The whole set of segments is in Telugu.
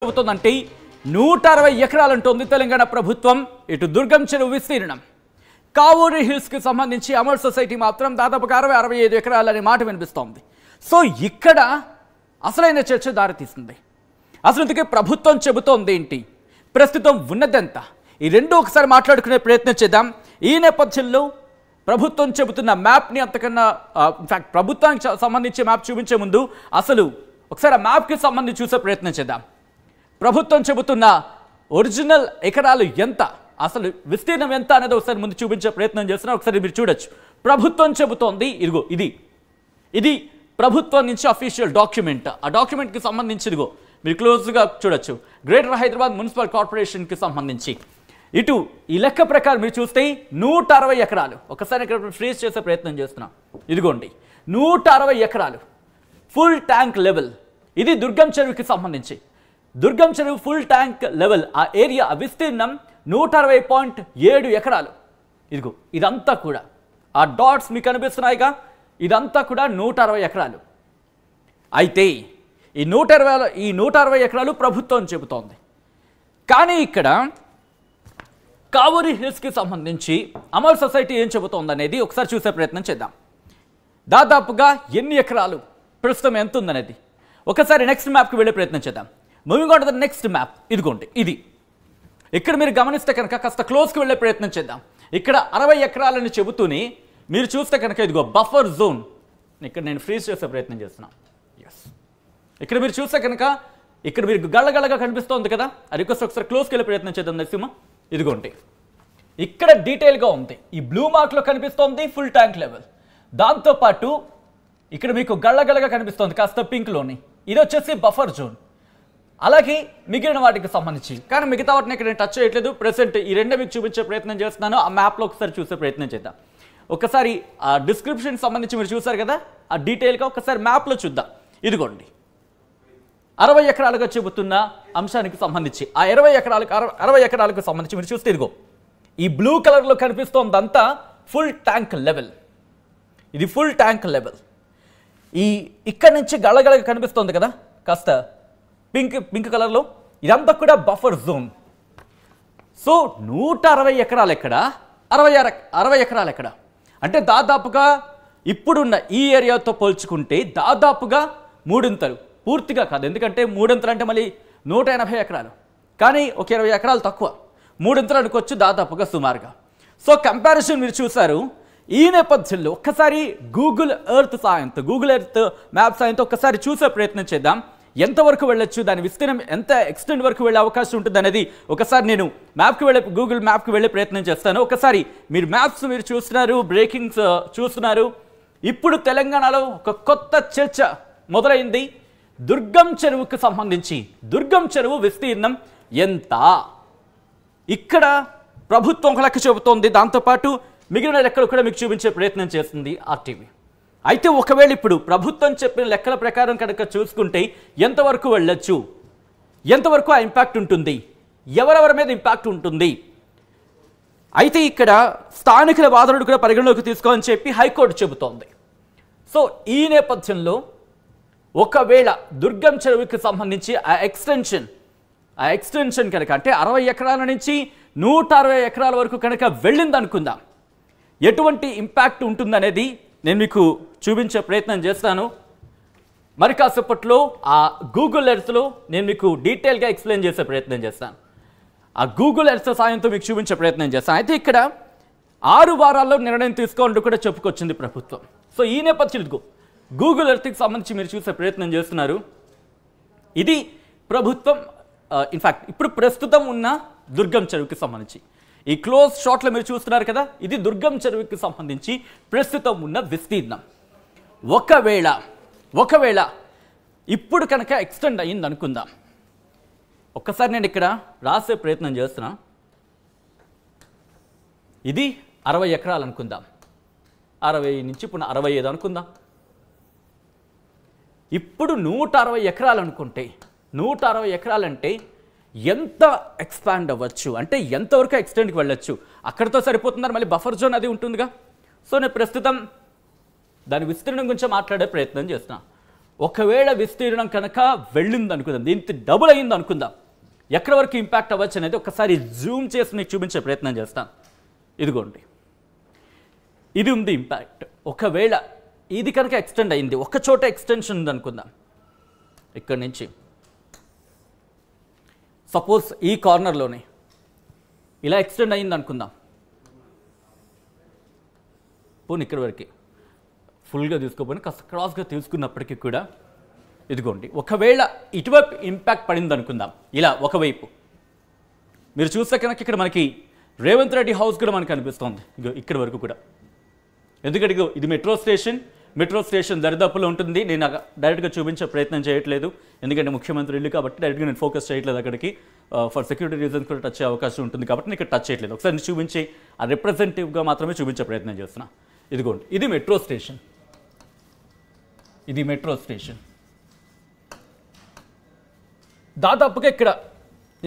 చెబుతోందంటే 160 ఎకరాలంటోంది తెలంగాణ ప్రభుత్వం. ఇటు దుర్గం చెరువు విస్తీర్ణం కావూరి హిల్స్ కి సంబంధించి అమర్ సొసైటీ మాత్రం దాదాపుగా 65 ఎకరాలని మాట వినిపిస్తోంది. సో ఇక్కడ అసలైన చర్చ దారితీస్తుంది. అసలు ఇందుకే ప్రభుత్వం చెబుతోంది ఏంటి, ప్రస్తుతం ఉన్నదెంత, ఈ రెండు ఒకసారి మాట్లాడుకునే ప్రయత్నం చేద్దాం. ఈ నేపథ్యంలో ప్రభుత్వం చెబుతున్న మ్యాప్ని అంతకన్నా ఇన్ఫాక్ట్ ప్రభుత్వానికి సంబంధించి మ్యాప్ చూపించే ముందు అసలు ఒకసారి ఆ మ్యాప్కి సంబంధించి చూసే ప్రయత్నం చేద్దాం. ప్రభుత్వం చెబుతున్న ఒరిజినల్ ఎకరాలు ఎంత, అసలు విస్తీర్ణం ఎంత అనేది ఒకసారి ముందు చూపించే ప్రయత్నం చేస్తున్నా. ఒకసారి మీరు చూడొచ్చు. ప్రభుత్వం చెబుతోంది ఇదిగో, ఇది ప్రభుత్వం నుంచి అఫీషియల్ డాక్యుమెంట్. ఆ డాక్యుమెంట్కి సంబంధించి ఇదిగో మీరు క్లోజ్గా చూడొచ్చు. గ్రేటర్ హైదరాబాద్ మున్సిపల్ కార్పొరేషన్కి సంబంధించి ఇటు ఈ లెక్క ప్రకారం మీరు చూస్తే 160 ఎకరాలు. ఒకసారి ఇక్కడ ఫ్రీజ్ చేసే ప్రయత్నం చేస్తున్నాం. ఇదిగోండి 160 ఎకరాలు ఫుల్ ట్యాంక్ లెవెల్. ఇది దుర్గం చెరువుకి సంబంధించి. దుర్గం చెరువు ఫుల్ ట్యాంక్ లెవెల్ ఆ ఏరియా విస్తీర్ణం 160.7 ఎకరాలు. ఇదిగో ఇదంతా కూడా ఆ డాట్స్ మీకు కనిపిస్తున్నాయిగా, ఇదంతా కూడా 160 ఎకరాలు. అయితే ఈ 160 ఎకరాలు ప్రభుత్వం చెబుతోంది. కానీ ఇక్కడ కావూరి హిల్స్కి సంబంధించి అమర్ సొసైటీ ఏం చెబుతోంది అనేది ఒకసారి చూసే ప్రయత్నం చేద్దాం. దాదాపుగా ఎన్ని ఎకరాలు, ప్రస్తుతం ఎంత ఉందనేది ఒకసారి నెక్స్ట్ మ్యాప్కి వెళ్ళే ప్రయత్నం చేద్దాం. Moving on to the next map. ఇదిగోండి ఇది. ఇక్కడ మీరు గమనిస్తే కనుక కాస్త క్లోజ్కి వెళ్ళే ప్రయత్నం చేద్దాం. ఇక్కడ 60 ఎకరాలని చెబుతూనే మీరు చూస్తే కనుక ఇదిగో బఫర్ జోన్. ఇక్కడ నేను ఫ్రీజ్ చేసే ప్రయత్నం చేస్తున్నాను. ఎస్, ఇక్కడ మీరు చూస్తే కనుక ఇక్కడ మీరు గళ్ళగళ్ళగా కనిపిస్తోంది కదా. అది ఒకసారి క్లోజ్కి వెళ్ళే ప్రయత్నం చేద్దాం నరసింహ. ఇదిగోండి ఇక్కడ డీటెయిల్గా ఉంది. ఈ బ్లూ మార్క్లో కనిపిస్తోంది ఫుల్ ట్యాంక్ లెవెల్. దాంతోపాటు ఇక్కడ మీకు గళ్ళగళ్ళగా కనిపిస్తోంది కాస్త పింక్లోని, ఇది వచ్చేసి బఫర్ జోన్. అలాగే మిగిలిన వాటికి సంబంధించి, కానీ మిగతా వాటిని ఇక్కడ నేను టచ్ చేయట్లేదు. ప్రెసెంట్ ఈ రెండే మీకు చూపించే ప్రయత్నం చేస్తున్నాను. ఆ మ్యాప్లో ఒకసారి చూసే ప్రయత్నం చేద్దాం. ఒకసారి ఆ డిస్క్రిప్షన్ సంబంధించి మీరు చూసారు కదా, ఆ డీటెయిల్గా ఒకసారి మ్యాప్లో చూద్దాం. ఇదిగోండి 60 ఎకరాలుగా చెబుతున్న అంశానికి సంబంధించి ఆ 60 ఎకరాలకు సంబంధించి మీరు చూస్తే ఇదిగో ఈ బ్లూ కలర్లో కనిపిస్తోందంతా ఫుల్ ట్యాంక్ లెవెల్. ఇది ఫుల్ ట్యాంక్ లెవెల్. ఈ ఇక్కడ నుంచి గళ్ళగళ్ళగా కనిపిస్తోంది కదా కాస్త పింక్ కలర్లో, ఇదంతా కూడా బఫర్ జోన్. సో 160 ఎకరాలు ఎక్కడ, 60 ఎకరాలు ఎక్కడ అంటే దాదాపుగా ఇప్పుడున్న ఈ ఏరియాతో పోల్చుకుంటే దాదాపుగా మూడింతలు. పూర్తిగా కాదు, ఎందుకంటే మూడింతలు అంటే మళ్ళీ 180 ఎకరాలు, కానీ ఒక 20 ఎకరాలు తక్కువ. మూడింతలు అనుకోవచ్చు దాదాపుగా సుమారుగా. సో కంపారిజన్ మీరు చూసారు. ఈ నేపథ్యంలో ఒక్కసారి గూగుల్ ఎర్త్ మ్యాప్ సాయంతో ఒక్కసారి చూసే ప్రయత్నం చేద్దాం. ఎంతవరకు వెళ్ళొచ్చు, దాని విస్తీర్ణం ఎంత ఎక్స్టెండ్ వరకు వెళ్ళే అవకాశం ఉంటుంది అనేది ఒకసారి నేను గూగుల్ మ్యాప్కి వెళ్ళే ప్రయత్నం చేస్తాను. ఒకసారి మీరు మ్యాప్స్ మీరు చూస్తున్నారు, బ్రేకింగ్స్ చూస్తున్నారు. ఇప్పుడు తెలంగాణలో ఒక కొత్త చర్చ మొదలైంది. దుర్గం చెరువుకు సంబంధించి దుర్గం చెరువు విస్తీర్ణం ఎంత, ఇక్కడ ప్రభుత్వం ఒక లెక్క చెబుతోంది. దాంతోపాటు మిగిలిన లెక్కలు కూడా మీకు చూపించే ప్రయత్నం చేస్తుంది ఆర్టీవీ. అయితే ఒకవేళ ఇప్పుడు ప్రభుత్వం చెప్పిన లెక్కల ప్రకారం కనుక చూసుకుంటే ఎంతవరకు వెళ్ళొచ్చు, ఎంతవరకు ఆ ఇంపాక్ట్ ఉంటుంది, ఎవరెవరి మీద ఇంపాక్ట్ ఉంటుంది. అయితే ఇక్కడ స్థానికుల వాదనలు కూడా పరిగణలోకి తీసుకోవాలని చెప్పి హైకోర్టు చెబుతోంది. సో ఈ నేపథ్యంలో ఒకవేళ దుర్గం చెరువుకి సంబంధించి ఆ ఎక్స్టెన్షన్ కనుక అంటే 60 ఎకరాల నుంచి 160 ఎకరాల వరకు కనుక వెళ్ళింది అనుకుందాం, ఎటువంటి ఇంపాక్ట్ ఉంటుందనేది నేను మీకు చూపించే ప్రయత్నం చేస్తాను. మరి కాసేపట్లో ఆ గూగుల్ ఎర్త్లో నేను మీకు డీటెయిల్గా ఎక్స్ప్లెయిన్ చేసే ప్రయత్నం చేస్తాను. ఆ గూగుల్ ఎర్త్ సాయంతో మీకు చూపించే ప్రయత్నం చేస్తాను. అయితే ఇక్కడ 6 వారాల్లో నిర్ణయం తీసుకోవాలంటూ కూడా చెప్పుకొచ్చింది ప్రభుత్వం. సో ఈ నేపథ్యంలో గూగుల్ ఎర్త్కి సంబంధించి మీరు చూసే ప్రయత్నం చేస్తున్నారు. ఇది ప్రభుత్వం ఇన్ఫ్యాక్ట్ ఇప్పుడు ప్రస్తుతం ఉన్న దుర్గం చెరువుకి సంబంధించి ఈ క్లోజ్ షాట్లో మీరు చూస్తున్నారు కదా, ఇది దుర్గం చెరువుకి సంబంధించి ప్రస్తుతం ఉన్న విస్తీర్ణం. ఒకవేళ ఇప్పుడు కనుక ఎక్స్టెండ్ అయ్యింది అనుకుందాం. ఒక్కసారి నేను ఇక్కడ రాసే ప్రయత్నం చేస్తున్నా. ఇది 60 ఎకరాలు అనుకుందాం, 60 నుంచి ఇప్పుడు 65 అనుకుందాం. ఇప్పుడు 160 ఎకరాలు అనుకుంటే 160 ఎకరాలంటే ఎంత ఎక్స్పాండ్ అవ్వచ్చు, అంటే ఎంతవరకు ఎక్స్టెండ్కి వెళ్ళొచ్చు, అక్కడితో సరిపోతున్నారు. మళ్ళీ బఫర్ జోన్ అది ఉంటుందిగా. సో నేను ప్రస్తుతం దాని విస్తీర్ణం గురించి మాట్లాడే ప్రయత్నం చేస్తున్నాను. ఒకవేళ విస్తీర్ణం కనుక వెళ్ళింది అనుకుందాం, దీనికి డబుల్ అయ్యింది అనుకుందాం, ఎక్కడి వరకు ఇంపాక్ట్ అవ్వచ్చు అనేది ఒకసారి జూమ్ చేసి మీకు చూపించే ప్రయత్నం చేస్తాను. ఇదిగోండి, ఇది ఉంది ఇంపాక్ట్. ఒకవేళ ఇది కనుక ఎక్స్టెండ్ అయింది, ఒక చోట ఎక్స్టెన్షన్ ఉంది అనుకుందాం, ఇక్కడి నుంచి సపోజ్ ఈ కార్నర్లోనే ఇలా ఎక్స్టెండ్ అయింది అనుకుందాం, పోనీ ఇక్కడి వరకు ఫుల్గా తీసుకోపోయినా కాస్త క్రాస్గా తీసుకున్నప్పటికీ కూడా ఇదిగోండి, ఒకవేళ ఇటువైపు ఇంపాక్ట్ పడింది అనుకుందాం, ఇలా ఒకవైపు మీరు చూస్తే కనుక ఇక్కడ మనకి రేవంత్ రెడ్డి హౌస్ కూడా మనకు అనిపిస్తుంది ఇగో ఇక్కడి వరకు కూడా. ఎందుకంటే ఇగో ఇది మెట్రో స్టేషన్ దరిదాపులో ఉంటుంది. నేను డైరెక్ట్గా చూపించే ప్రయత్నం చేయట్లేదు, ఎందుకంటే ముఖ్యమంత్రి ఇల్లు కాబట్టి డైరెక్ట్గా నేను ఫోకస్ చేయట్లేదు అక్కడికి. ఫర్ సెక్యూరిటీ రీజన్స్ కూడా టచ్ అయ్యే అవకాశం ఉంటుంది కాబట్టి నేను ఇక్కడ టచ్ చేయట్లేదు. ఒకసారి నేను చూపించి ఆ రిప్రజెంటేటివ్గా మాత్రమే చూపించే ప్రయత్నం చేస్తున్నా. ఇదిగోండి, ఇది మెట్రో స్టేషన్, ఇది మెట్రో స్టేషన్ దాదాపుగా ఇక్కడ.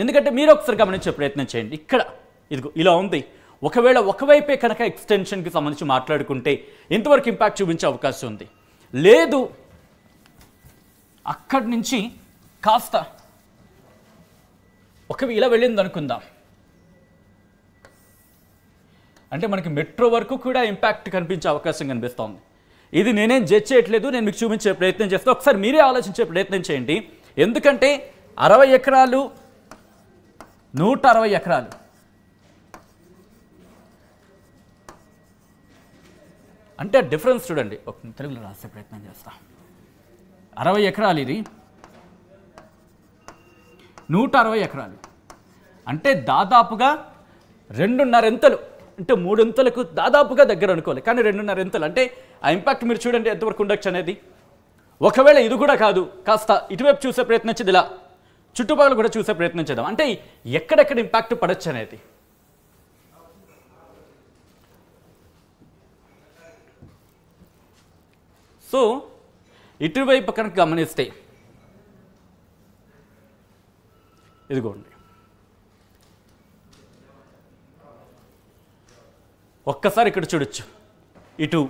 ఎందుకంటే మీరు ఒకసారి గమనించే ప్రయత్నం చేయండి, ఇక్కడ ఇదిగో ఇలా ఉంది. ఒకవేళ ఒకవైపే కనుక ఎక్స్టెన్షన్కి సంబంధించి మాట్లాడుకుంటే ఇంతవరకు ఇంపాక్ట్ చూపించే అవకాశం ఉంది. లేదు అక్కడి నుంచి కాస్త ఇలా వెళ్ళింది అనుకుందాం, అంటే మనకి మెట్రో వరకు కూడా ఇంపాక్ట్ కనిపించే అవకాశం కనిపిస్తోంది. ఇది నేనేం జడ్జ్ చేయట్లేదు, నేను మీకు చూపించే ప్రయత్నం చేస్తే ఒకసారి మీరే ఆలోచించే ప్రయత్నం చేయండి. ఎందుకంటే 60 ఎకరాలు 160 ఎకరాలు అంటే డిఫరెన్స్ చూడండి. ఒక తెలుగులో రాసే ప్రయత్నం చేస్తా. 60 ఎకరాలు, ఇది 160 ఎకరాలు అంటే దాదాపుగా 2.5 ఎంతలు, అంటే 3 ఎంతలకు దాదాపుగా దగ్గర అనుకోవాలి, కానీ 2.5 ఎంతలు అంటే ఆ ఇంపాక్ట్ మీరు చూడండి ఎంతవరకు ఉండొచ్చు అనేది. ఒకవేళ ఇది కూడా కాదు, కాస్త ఇటువైపు చూసే ప్రయత్నం చేద్దాం, ఇలా చుట్టుపక్కల కూడా చూసే ప్రయత్నం చేద్దాం, అంటే ఎక్కడెక్కడ ఇంపాక్ట్ పడవచ్చు అనేది. సో ఇటువైపు కనుక గమనిస్తే ఇదిగోండి, ఒక్కసారి ఇక్కడ చూడొచ్చు, ఇటు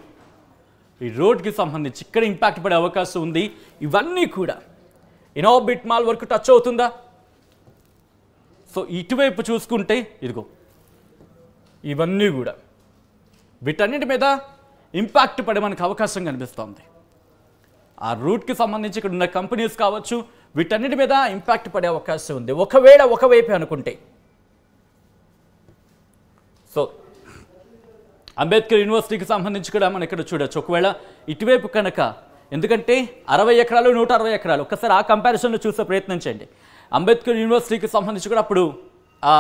ఈ రోడ్కి సంబంధించి ఇక్కడ ఇంపాక్ట్ పడే అవకాశం ఉంది. ఇవన్నీ కూడా ఇనోబిట్ మాల్ వరకు టచ్ అవుతుందా? సో ఇటువైపు చూసుకుంటే ఇదిగో ఇవన్నీ కూడా వీటన్నిటి మీద ఇంపాక్ట్ పడే మనకు అవకాశం కనిపిస్తుంది. ఆ రూట్కి సంబంధించి ఇక్కడ ఉన్న కంపెనీస్ కావచ్చు, వీటన్నిటి మీద ఇంపాక్ట్ పడే అవకాశం ఉంది ఒకవేళ ఒకవైపే అనుకుంటే. సో అంబేద్కర్ యూనివర్సిటీకి సంబంధించి కూడా మనం ఇక్కడ చూడొచ్చు. ఒకవేళ ఇటువైపు కనుక, ఎందుకంటే 60 ఎకరాలు 160 ఎకరాలు, ఒక్కసారి ఆ కంపారిజన్లో చూసే ప్రయత్నం చేయండి. అంబేద్కర్ యూనివర్సిటీకి సంబంధించి కూడా అప్పుడు ఆ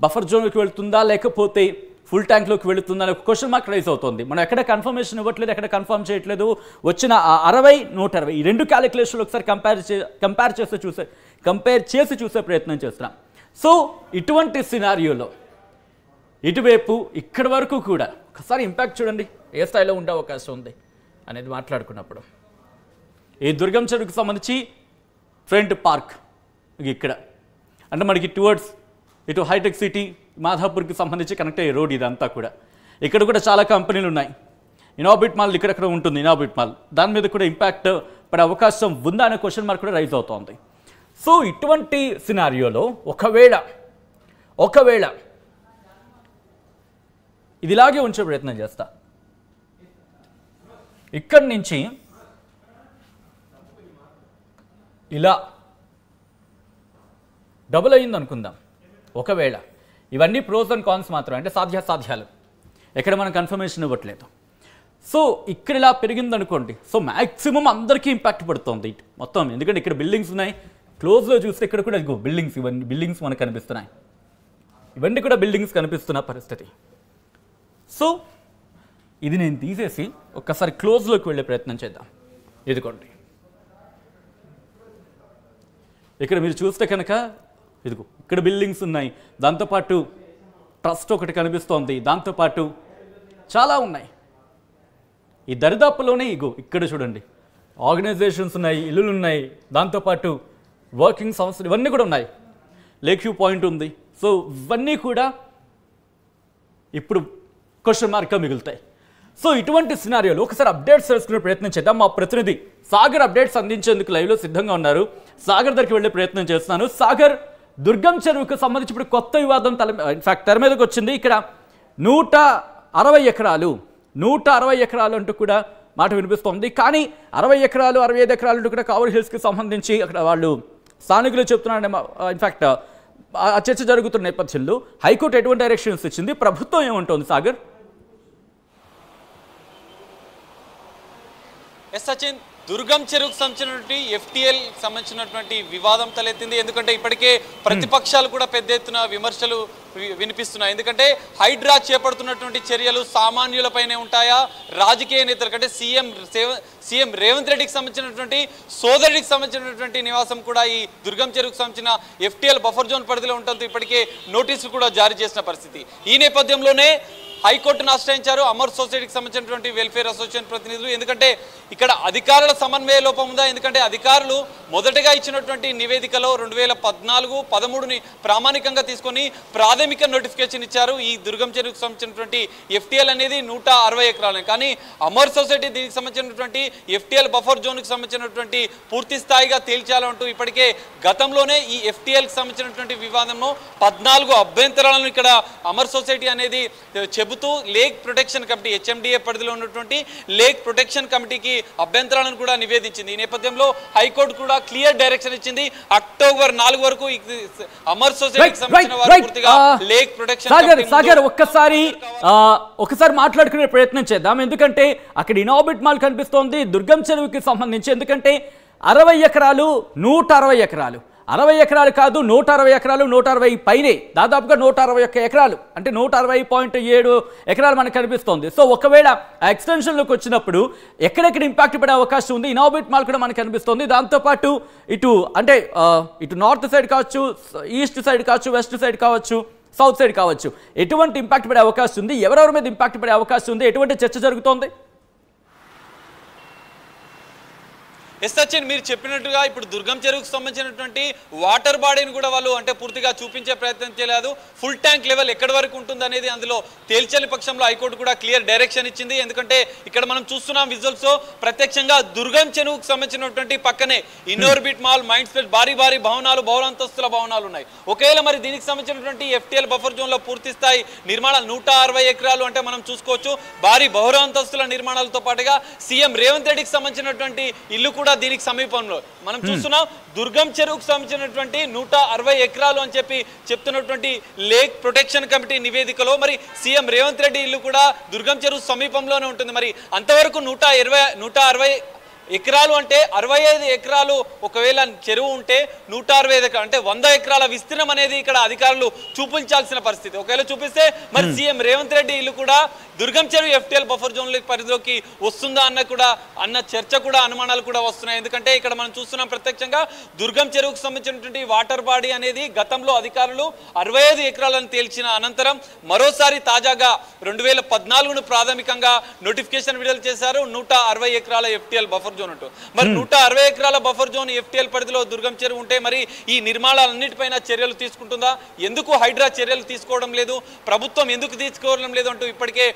బఫర్ జోన్లోకి వెళుతుందా లేకపోతే ఫుల్ ట్యాంక్లోకి వెళుతుందా అనే క్వశ్చన్ మార్క్ రైజ్ అవుతుంది. మనం ఎక్కడ కన్ఫర్మేషన్ ఇవ్వట్లేదు, ఎక్కడ కన్ఫర్మ్ చేయట్లేదు. వచ్చిన 60, 160 ఈ రెండు క్యాలిక్యులేషన్లు ఒకసారి కంపేర్ చేసి చూసే ప్రయత్నం చేస్తున్నాం. సో ఇటువంటి సినారియోలో ఇటువైపు ఇక్కడి వరకు కూడా ఒకసారి ఇంపాక్ట్ చూడండి ఏ స్థాయిలో ఉండే అవకాశం ఉంది అనేది మాట్లాడుకున్నప్పుడు. ఈ దుర్గం చెరువుకి సంబంధించి ఫ్రంట్ పార్క్ ఇక్కడ, అంటే మనకి టువర్డ్స్ ఇటు హైటెక్ సిటీ మాధాపూర్కి సంబంధించి కనెక్ట్ అయ్యే రోడ్ ఇదంతా కూడా. ఇక్కడ కూడా చాలా కంపెనీలు ఉన్నాయి. ఇనోబిట్ మాల్ ఇక్కడెక్కడ ఉంటుంది, ఇనోబిట్ మాల్, దాని మీద కూడా ఇంపాక్ట్ పడే అవకాశం ఉందా అనే క్వశ్చన్ మార్క్ కూడా రైజ్ అవుతోంది. సో ఇటువంటి సినారియోలో ఒకవేళ ఇది ఇలాగే ఉంచే ప్రయత్నం చేస్తా, ఇక్కడి నుంచి ఇలా డబుల్ అయ్యింది అనుకుందాం. ఒకవేళ ఇవన్నీ ప్రోస్ అండ్ కాన్స్ మాత్రమే, అంటే సాధ్యాసాధ్యాలు, ఎక్కడ మనం కన్ఫర్మేషన్ ఇవ్వట్లేదు. సో ఇక్కడ ఇలా పెరిగింది అనుకోండి, సో మ్యాక్సిమం అందరికీ ఇంపాక్ట్ పడుతుంది మొత్తం. ఎందుకంటే ఇక్కడ బిల్డింగ్స్ ఉన్నాయి, క్లోజ్లో చూస్తే ఇక్కడ కూడా బిల్డింగ్స్, ఇవన్నీ బిల్డింగ్స్ మనకు కనిపిస్తున్నాయి, ఇవన్నీ కూడా బిల్డింగ్స్ కనిపిస్తున్న పరిస్థితి. సో ఇది నేను తీసేసి ఒక్కసారి క్లోజ్లోకి వెళ్ళే ప్రయత్నం చేద్దాం. ఇదిగోండి, ఇక్కడ మీరు చూస్తే కనుక ఇదిగో ఇక్కడ బిల్డింగ్స్ ఉన్నాయి, దాంతోపాటు ట్రస్ట్ ఒకటి కనిపిస్తోంది, దాంతోపాటు చాలా ఉన్నాయి. ఈ దరిదాపులోనే ఇగో ఇక్కడ చూడండి ఆర్గనైజేషన్స్ ఉన్నాయి, ఇల్లులు ఉన్నాయి, దాంతోపాటు వర్కింగ్ సంస్థలు ఇవన్నీ కూడా ఉన్నాయి, లేక్ వ్యూ పాయింట్ ఉంది. సో ఇవన్నీ కూడా ఇప్పుడు క్వశ్చన్ మార్క్గా మిగులుతాయి. సో ఇటువంటి సినారియోలు ఒకసారి అప్డేట్స్ తెలుసుకునే ప్రయత్నం చేద్దాం. మా ప్రతినిధి సాగర్ అప్డేట్స్ అందించేందుకు లైవ్లో సిద్ధంగా ఉన్నారు. సాగర్ దగ్గరికి వెళ్ళే ప్రయత్నం చేస్తున్నాను. సాగర్, దుర్గం చెరువుకు సంబంధించి ఇప్పుడు కొత్త వివాదం ఇన్ఫాక్ట్ తెర మీదకి వచ్చింది. ఇక్కడ 160 ఎకరాలు అంటూ కూడా మాట వినిపిస్తోంది. కానీ 60 ఎకరాలు 65 ఎకరాలు అంటూ కూడా కావలి హిల్స్కి సంబంధించి అక్కడ వాళ్ళు స్థానికులు చెప్తున్నారని ఇన్ఫాక్ట్ ఆ చర్చ జరుగుతున్న నేపథ్యంలో హైకోర్టు ఎటువంటి డైరెక్షన్స్ ఇచ్చింది, ప్రభుత్వం ఏమంటోంది సాగర్? సచిన్, దుర్గం చెరువుకు సంబంధించినటువంటి FTL సంబంధించినటువంటి వివాదం తలెత్తింది. ఎందుకంటే ఇప్పటికే ప్రతిపక్షాలు కూడా పెద్ద ఎత్తున విమర్శలు వినిపిస్తున్నాయి. ఎందుకంటే హైడ్రా చేపడుతున్నటువంటి చర్యలు సామాన్యులపైనే ఉంటాయా, రాజకీయ నేతల కంటే సీఎం రేవంత్ రెడ్డికి సంబంధించినటువంటి సోదరుడికి సంబంధించినటువంటి నివాసం కూడా ఈ దుర్గం చెరువుకు సంబంధించిన FTL బఫర్ జోన్ పరిధిలో ఉండటంతో ఇప్పటికే నోటీసులు కూడా జారీ చేసిన పరిస్థితి. ఈ నేపథ్యంలోనే హైకోర్టును ఆశ్రయించారు అమర్ సొసైటీకి సంబంధించినటువంటి వెల్ఫేర్ అసోసియేషన్ ప్రతినిధులు. ఎందుకంటే ఇక్కడ అధికారుల సమన్వయ లోపం ఉందా? ఎందుకంటే అధికారులు మొదటగా ఇచ్చినటువంటి నివేదికలో 2014-13ని ప్రామాణికంగా తీసుకొని ప్రాథమిక నోటిఫికేషన్ ఇచ్చారు. ఈ దుర్గం చెరువుకు సంబంధించినటువంటి FTL అనేది 160 ఎకరాలు. కానీ అమర్ సొసైటీ దీనికి సంబంధించినటువంటి FTL బఫర్ జోన్కి సంబంధించినటువంటి పూర్తి స్థాయిగా తేల్చాలంటూ ఇప్పటికే గతంలోనే ఈ FTLకి సంబంధించినటువంటి వివాదంలో 14 అభ్యంతరాలను ఇక్కడ అమర్ సొసైటీ అనేది చెబుతూ లేక్ ప్రొటెక్షన్ కమిటీ HMDA పరిధిలో ఉన్నటువంటి లేక్ ప్రొటెక్షన్ కమిటీకి అభ్యంతరాలను కూడా నివేదించింది. ఈ నేపథ్యంలో హైకోర్టు కూడా క్లియర్ డైరెక్షన్ ఇచ్చింది. అక్టోబర్ 4 వరకు అమర్ సొసైటీకి సంబంధించిన వారు పూర్తిగా లేక్ ప్రొటెక్షన్ సాగర్ ఒకసారి మాట్లాడుకునే ప్రయత్నం చేద్దాం. ఎందుకంటే అక్కడ ఇనాబిట్ మాల్ కనిపిస్తోంది దుర్గం చెరువుకి సంబంధించి. ఎందుకంటే 60 ఎకరాలు 160 ఎకరాలు 60 ఎకరాలు కాదు, 160 ఎకరాలు, 160 పైనే, దాదాపుగా 161 ఎకరాలు, అంటే 160.7 ఎకరాలు మనకు కనిపిస్తోంది. సో ఒకవేళ ఆ ఎక్స్టెన్షన్లోకి వచ్చినప్పుడు ఎక్కడెక్కడ ఇంపాక్ట్ పడే అవకాశం ఉంది? ఇనాబిట్ మాల్ కూడా మనకు కనిపిస్తుంది. దాంతోపాటు ఇటు నార్త్ సైడ్ కావచ్చు, ఈస్ట్ సైడ్ కావచ్చు, వెస్ట్ సైడ్ కావచ్చు, సౌత్ సైడ్ కావచ్చు, ఎటువంటి ఇంపాక్ట్ పడే అవకాశం ఉంది? ఎవరెవరి మీద ఇంపాక్ట్ పడే అవకాశం ఉంది? ఎటువంటి చర్చ జరుగుతోంది? సచిన్, మీరు చెప్పినట్టుగా ఇప్పుడు దుర్గం చెరువుకు సంబంధించినటువంటి వాటర్ బాడీని కూడా వాళ్ళు అంటే పూర్తిగా చూపించే ప్రయత్నం చేయలేదు. ఫుల్ ట్యాంక్ లెవెల్ ఎక్కడి వరకు ఉంటుంది అనేది అందులో తేల్చని పక్షంలో హైకోర్టు కూడా క్లియర్ డైరెక్షన్ ఇచ్చింది. ఎందుకంటే ఇక్కడ మనం చూస్తున్నాం విజువల్స్, ప్రత్యక్షంగా దుర్గం చెరువుకు సంబంధించినటువంటి పక్కనే ఇన్నోర్బిట్ మాల్, మైండ్ స్పేస్, భారీ భవనాలు, బహుళంతస్తుల భవనాలు ఉన్నాయి. ఒకవేళ మరి దీనికి సంబంధించినటువంటి FTL బఫర్ జోన్ లో పూర్తి స్థాయి నిర్మాణాలు 160 ఎకరాలు అంటే మనం చూసుకోవచ్చు. భారీ బహుళంతస్తుల నిర్మాణాలతో పాటుగా సీఎం రేవంత్ రెడ్డికి సంబంధించినటువంటి ఇల్లు కూడా దీనికి సమీపంలో మనం చూస్తున్నాం. దుర్గం చెరువుకు సంబంధించినటువంటి 160 ఎకరాలు అని చెప్తున్నటువంటి లేక్ ప్రొటెక్షన్ కమిటీ నివేదికలో మరి సీఎం రేవంత్ రెడ్డి ఇల్లు కూడా దుర్గం చెరువు సమీపంలోనే ఉంటుంది. మరి అంతవరకు 160 ఎకరాలు అంటే 65 ఎకరాలు ఒకవేళ చెరువు ఉంటే 165 ఎకరాలు అంటే 100 ఎకరాల విస్తీర్ణం అనేది ఇక్కడ అధికారులు చూపించాల్సిన పరిస్థితి. ఒకవేళ చూపిస్తే మరి సీఎం రేవంత్ రెడ్డి ఇల్లు కూడా దుర్గం చెరువు FTL బఫర్ జోన్ పరిధిలోకి వస్తుందా అన్న చర్చ కూడా, అనుమానాలు కూడా వస్తున్నాయి. ఎందుకంటే ఇక్కడ మనం చూస్తున్నాం ప్రత్యక్షంగా దుర్గం చెరువుకు సంబంధించినటువంటి వాటర్ బాడీ అనేది గతంలో అధికారులు 65 ఎకరాలను తేల్చిన అనంతరం మరోసారి తాజాగా 2014ను ప్రాథమికంగా నోటిఫికేషన్ విడుదల చేశారు. 160 ఎకరాల FTL బఫర్ జోన్ ఉంటూ మరి 160 ఎకరాల బఫర్ జోన్ FTL పరిధిలో దుర్గం చెరువు ఉంటే మరి ఈ నిర్మాణాలన్నిటిపైన చర్యలు తీసుకుంటుందా? ఎందుకు హైడ్రా చర్యలు తీసుకోవడం లేదు? ప్రభుత్వం ఎందుకు తీసుకోవడం లేదు అంటూ ఇప్పటికే